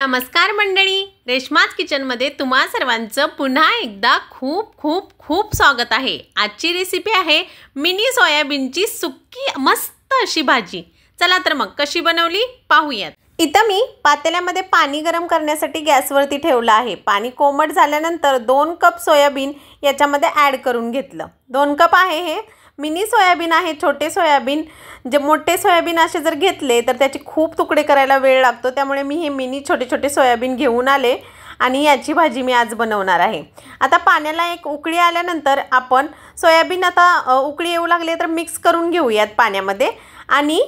नमस्कार मंडळी, रेश्माज किचनमध्ये तुम्हा सर्वांचं पुन्हा एकदा खूप खूप खूप स्वागत आहे। आजची रेसिपी आहे मिनी सोयाबीनची सुक्की मस्त अशी भाजी। चला तर मग कशी बनवली पाहूयात। इथं मी पातेल्यामध्ये पाणी गरम करण्यासाठी गॅसवरती ठेवलं आहे। पाणी कोमट झाल्यानंतर 2 कप सोयाबीन याच्यामध्ये ॲड करून घेतलं। 2 कप आहे हे मिनी सोयाबीन आहे। छोटे सोयाबीन जे मोठे सोयाबीन असे जर घेतले तर त्याचे खूप तुकडे करायला वेळ लागतो, त्यामुळे मी हे मिनी छोटे छोटे सोयाबीन घेऊन आले आणि याची भाजी मी आज बनवणार आहे। आता पाण्याला एक उकळी आल्यानंतर आपण सोयाबीन आता उकळी येऊ लागले तर मिक्स करून घेऊयात पाण्यामध्ये। आणि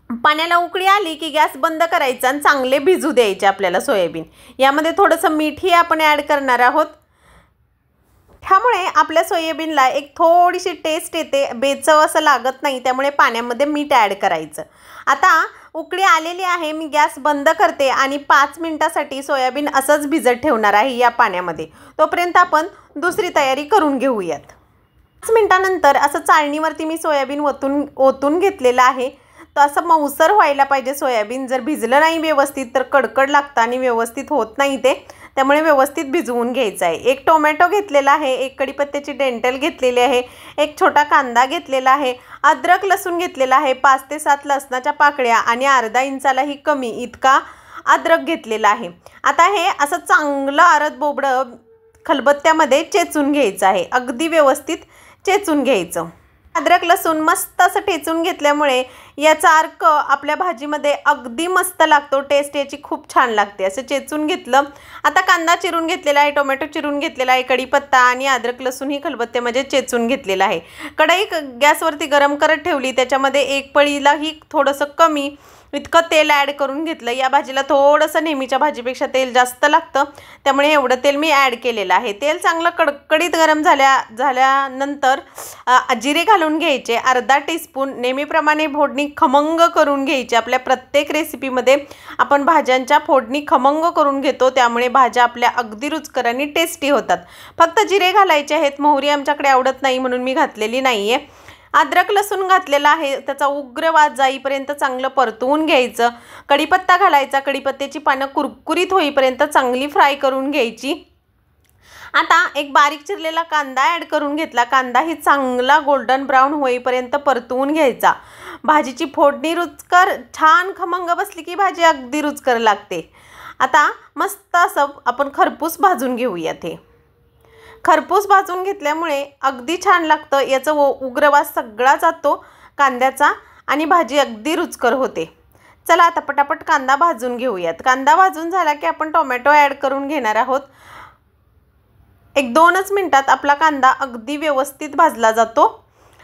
पाण्याला उकळी आली की गॅस बंद करायचा आणि चांगले भिजू द्यायचे आपल्याला सोयाबीन। यामध्ये थोडंसं मीठही आपण ॲड करणार आहोत, त्यामुळे आपल्या सोयाबीनला एक थोडीशी टेस्ट येते, बेचव असं लागत नाही, त्यामुळे पाण्यामध्ये मीठ ॲड करायचं। आता उकळी आलेली आहे, मी गॅस बंद करते आणि 5 मिनिटासाठी सोयाबीन असंच भिजत ठेवणार आहे या पाण्यामध्ये। तोपर्यंत आपण दुसरी तयारी करून घेऊयात। 5 मिनिटानंतर असं चाळणीवरती मी सोयाबीन ओतून घेतलेलं आहे। तर असं मऊसर व्हायला पाहिजे सोयाबीन, जर भिजलं नाही व्यवस्थित तर कडकड लागतं आणि व्यवस्थित होत नाही ते, त्यामुळे व्यवस्थित भिजवून घ्यायचं आहे। एक टोमॅटो घेतलेला आहे, एक कढीपत्त्याची डेंटल घेतलेली आहे, एक छोटा कांदा घेतलेला आहे, अद्रक लसूण घेतलेला आहे, 5 ते 7 लसणाच्या पाकळ्या आणि अर्धा इंचालाही कमी इतका अद्रक घेतलेला आहे। आता हे असं चांगलं अरद बोबडं खलबत्त्यामध्ये चेचून घ्यायचं आहे, अगदी व्यवस्थित चेचून घ्यायचं। अद्रक लसूण मस्त असं ठेचून घेतल्यामुळे याचा अर्क आपल्या भाजीमध्ये अगदी मस्त लागतो, टेस्ट याची खूप छान लागते। असं चेचून घेतलं। आता कांदा चिरून घेतलेला आहे, टोमॅटो चिरून घेतलेला आहे, कढीपत्ता आणि अद्रक लसूण ही खलबत्त्यामध्ये चेचून घेतलेला आहे। कढई गॅसवरती गरम करत ठेवली, त्याच्यामध्ये एक पळीलाही थोडंसं कमी इतकं तेल ॲड करून घेतलं। या भाजीला थोडंसं नेहमीच्या भाजीपेक्षा तेल जास्त लागतं, त्यामुळे एवढं तेल मी ॲड केलेलं आहे। तेल चांगलं कडकडीत गरम झाल्यानंतर जिरे घालून घ्यायचे, अर्धा टीस्पून। नेहमीप्रमाणे फोडणी खमंग करून घ्यायची। आपल्या प्रत्येक रेसिपीमध्ये आपण भाज्यांच्या फोडणी खमंग करून घेतो, त्यामुळे भाज्या आपल्या अगदी रुचकर आणि टेस्टी होतात। फक्त जिरे घालायचे आहेत, मोहरी आमच्याकडे आवडत नाही म्हणून मी घातलेली नाही आहे। अद्रक लसूण घातलेला आहे, त्याचा उग्र वास जाईपर्यंत चांगलं परतवून घ्यायचं। कढीपत्ता घालायचा, कढीपत्त्याची पानं कुरकुरीत होईपर्यंत चांगली फ्राय करून घ्यायची। आता एक बारीक चिरलेला कांदा ॲड करून घेतला, कांदाही चांगला गोल्डन ब्राऊन होईपर्यंत परतवून घ्यायचा। भाजीची फोडणी रुचकर छान खमंग बसली की भाजी अगदी रुचकर लागते। आता मस्त असं आपण खरपूस भाजून घेऊयात। हे खरपूस भाजून घेतल्यामुळे अगदी छान लागतं, याचं उग्रवास सगळा जातो कांद्याचा आणि भाजी अगदी रुचकर होते। चला आता पटापट कांदा भाजून घेऊयात। कांदा भाजून झाला की आपण टोमॅटो ॲड करून घेणार आहोत। 1-2च मिनिटात आपला कांदा अगदी व्यवस्थित भाजला जातो।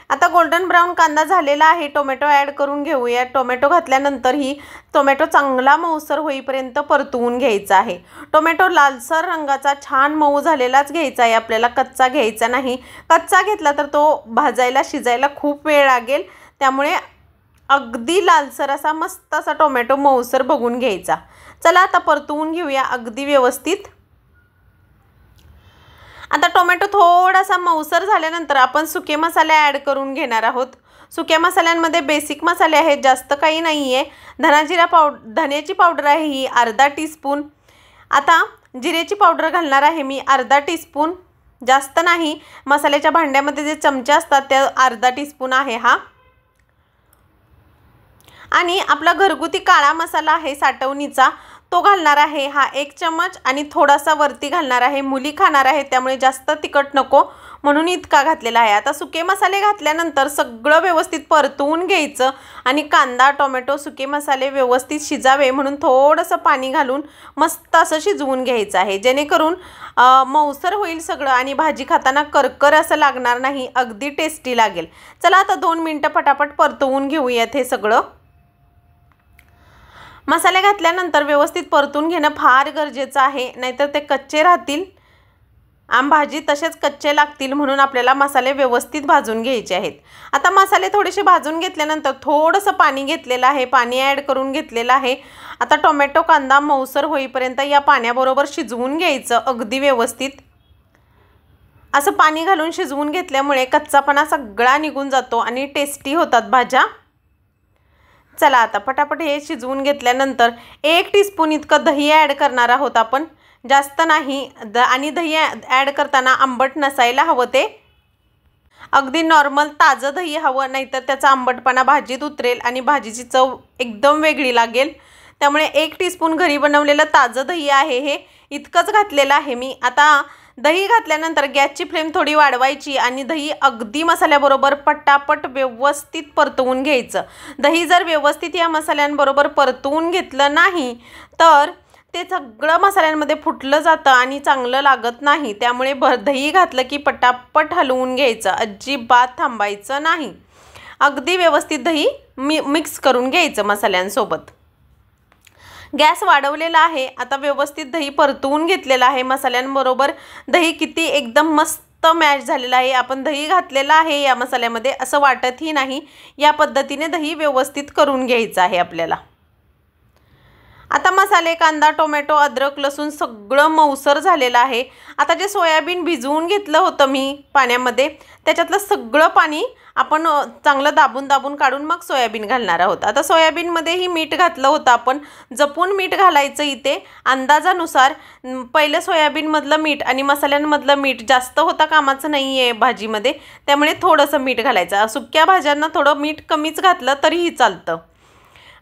आता गोल्डन ब्राऊन कांदा झालेला आहे, टोमॅटो ॲड करून घेऊया। टोमॅटो घातल्यानंतरही टोमॅटो चांगला मऊसर होईपर्यंत परतवून घ्यायचा आहे। टोमॅटो लालसर रंगाचा छान मऊ झालेलाच घ्यायचा आहे, आपल्याला कच्चा घ्यायचा नाही। कच्चा घेतला तर तो भाजायला शिजायला खूप वेळ लागेल, त्यामुळे अगदी लालसर असा मस्त असा टोमॅटो मऊसर बघून घ्यायचा। चला आता परतवून घेऊया अगदी व्यवस्थित। आता टोमॅटो थोडासा मऊसर झाल्यानंतर आपण सुके मसाले ॲड करून घेणार आहोत। सुक्या मसाल्यांमध्ये बेसिक मसाले आहेत, जास्त काही नाही आहे। धन्याची पावडर आहे ही अर्धा टीस्पून। आता जिरेची पावडर घालणार आहे मी अर्धा टीस्पून, जास्त नाही। मसाल्याच्या भांड्यामध्ये जे चमचे असतात ते अर्धा टीस्पून आहे हा। आणि आपला घरगुती काळा मसाला आहे साठवणीचा, तो घालणार आहे हा 1 चमच आणि थोडासा वरती घालणार आहे। मुली खाणार आहे त्यामुळे जास्त तिखट नको म्हणून इतका घातलेला आहे। आता सुके मसाले घातल्यानंतर सगळं व्यवस्थित परतवून घ्यायचं आणि कांदा टोमॅटो सुके मसाले व्यवस्थित शिजावे म्हणून थोडंसं पाणी घालून मस्त असं शिजवून घ्यायचं आहे, जेणेकरून मऊसर होईल सगळं आणि भाजी खाताना करकर असं लागणार नाही, अगदी टेस्टी लागेल। चला आता 2 मिनिटं पटापट परतवून घेऊयात हे सगळं। मसाले घातल्यानंतर व्यवस्थित परतून घेणं फार गरजेचं आहे, नाहीतर ते कच्चे राहतील, भाजी तसेच कच्चे लागतील, म्हणून आपल्याला मसाले व्यवस्थित भाजून घ्यायचे आहेत। आता मसाले थोडेसे भाजून घेतल्यानंतर थोडंसं पाणी घेतलेलं आहे, पाणी ॲड करून घेतलेलं आहे। आता टोमॅटो कांदा मऊसर होईपर्यंत या पाण्याबरोबर शिजवून घ्यायचं अगदी व्यवस्थित। असं पाणी घालून शिजवून घेतल्यामुळे कच्चापणा सगळा निघून जातो आणि टेस्टी होतात भाज्या। चला आता फटाफट हे शिजवून घेतल्यानंतर 1 टीस्पून इतकं दही ॲड करणार आहोत आपण, जास्त नाही. आणि दही ॲड करताना आंबट नसायला हवं, ते अगदी नॉर्मल ताजं दही हवं, नाहीतर त्याचा आंबटपणा भाजीत उतरेल आणि भाजीची चव एकदम वेगळी लागेल. त्यामुळे 1 टीस्पून घरी बनवलेलं ताजं दही आहे, हे इतकंच घातलेलं आहे मी. आता दही घातल्यानंतर गॅसची फ्लेम थोडी वाढवायची आणि दही अगदी मसाल्याबरोबर पटापट व्यवस्थित परतवून घ्यायचं. दही जर व्यवस्थित या मसाल्यांबरोबर परतवून घेतलं नाही तर ते सगळं मसाल्यांमध्ये फुटलं जातं आणि चांगलं लागत नाही. त्यामुळे दही घातलं की पटापट हलवून घ्यायचं, अजिबात थांबायचं नाही. अगदी व्यवस्थित दही मिक्स करून घ्यायचं मसाल्यांसोबत. गॅस वाढवलेला आहे. आता व्यवस्थित दही परतवून घेतलेलं आहे मसाल्यांबरोबर. दही किती एकदम मस्त मॅश झालेलं आहे. आपण दही घातलेलं आहे या मसाल्यामध्ये असं वाटतही नाही. या पद्धतीने दही व्यवस्थित करून घ्यायचं आहे आपल्याला. आता मसाले, कांदा, टोमॅटो, अद्रक, लसूण सगळं मऊसर झालेलं आहे. आता जे सोयाबीन भिजवून घेतलं होतं मी पाण्यामध्ये, त्याच्यातलं सगळं पाणी आपण चांगलं दाबून दाबून काढून मग सोयाबीन घालणार आहोत. आता सोयाबीनमध्येही मीठ घातलं होतं आपण, जपून मीठ घालायचं इथे अंदाजानुसार. पहिलं सोयाबीनमधलं मीठ आणि मसाल्यांमधलं मीठ जास्त होता कामाचं नाही आहे भाजीमध्ये, त्यामुळे थोडंसं मीठ घालायचं. सुक्या भाज्यांना थोडं मीठ कमीच घातलं तरीही चालतं.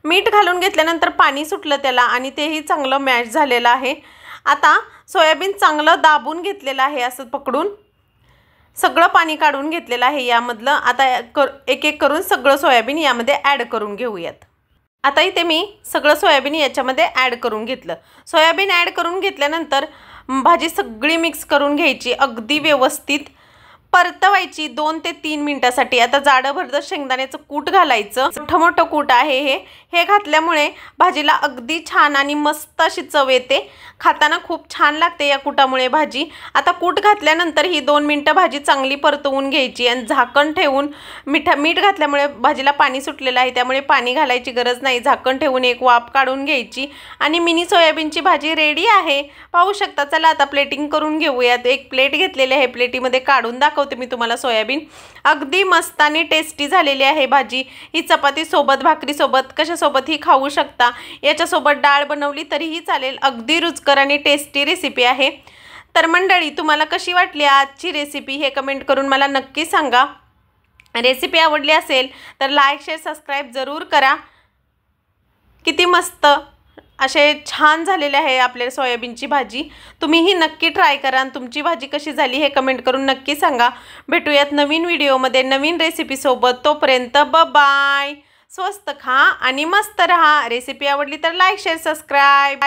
मीठ घालून घेतल्यानंतर पाणी सुटलं त्याला आणि तेही चांगलं मॅश झालेलं आहे. आता सोयाबीन चांगलं दाबून घेतलेलं आहे, असं पकडून सगळं पाणी काढून घेतलेलं आहे यामधलं. आता एक एक करून सगळं सोयाबीन यामध्ये ॲड करून घेऊयात. आता इथे मी सगळं सोयाबीन याच्यामध्ये ॲड करून घेतलं. सोयाबीन ॲड करून घेतल्यानंतर भाजी सगळी मिक्स करून घ्यायची, अगदी व्यवस्थित परतवायची 2 ते 3 मिनिटासाठी. आता जाडं भरडं शेंगदाण्याचं कूट घालायचं, मोठं मोठं कूट आहे हे घातल्यामुळे भाजीला अगदी छान आणि मस्त अशी चव येते. खाताना खूप छान लागते या कुटामुळे भाजी. आता कूट घातल्यानंतर ही 2 मिनिटं भाजी चांगली परतवून घ्यायची आणि झाकण ठेवून, मीठ घातल्यामुळे भाजीला पाणी सुटलेलं आहे, त्यामुळे पाणी घालायची गरज नाही. झाकण ठेवून एक वाफ काढून घ्यायची आणि मिनी सोयाबीनची भाजी रेडी आहे. पाहू शकता. चला आता प्लेटिंग करून घेऊयात. एक प्लेट घेतलेली आहे, प्लेटीमध्ये काढून दाखवते मी तुम्हाला सोयाबीन. अगदी मस्त आणि टेस्टी झालेली आहे भाजी. ही चपातीसोबत, भाकरीसोबत, कशासोबतही खाऊ शकता. याच्यासोबत डाळ बनवली तरीही चालेल. अगदी रुचकर आणि टेस्टी रेसिपी आहे. तर मंडळी, तुम्हाला कशी वाटली आजची रेसिपी हे कमेंट करून मला नक्की सांगा. रेसिपी आवडली असेल तर लाईक, शेअर, सबस्क्राईब जरूर करा. किती मस्त असे छान झालेले आहे आपल्या सोयाबीनची भाजी. तुम्हीही नक्की ट्राय करा आणि तुमची भाजी कशी झाली हे कमेंट करून नक्की सांगा. भेटूयात नवीन व्हिडिओमध्ये नवीन रेसिपीसोबत. तोपर्यंत बाय. स्वस्त खा आणि मस्त रहा. रेसिपी आवडली तर लाईक, शेअर, सबस्क्राईब.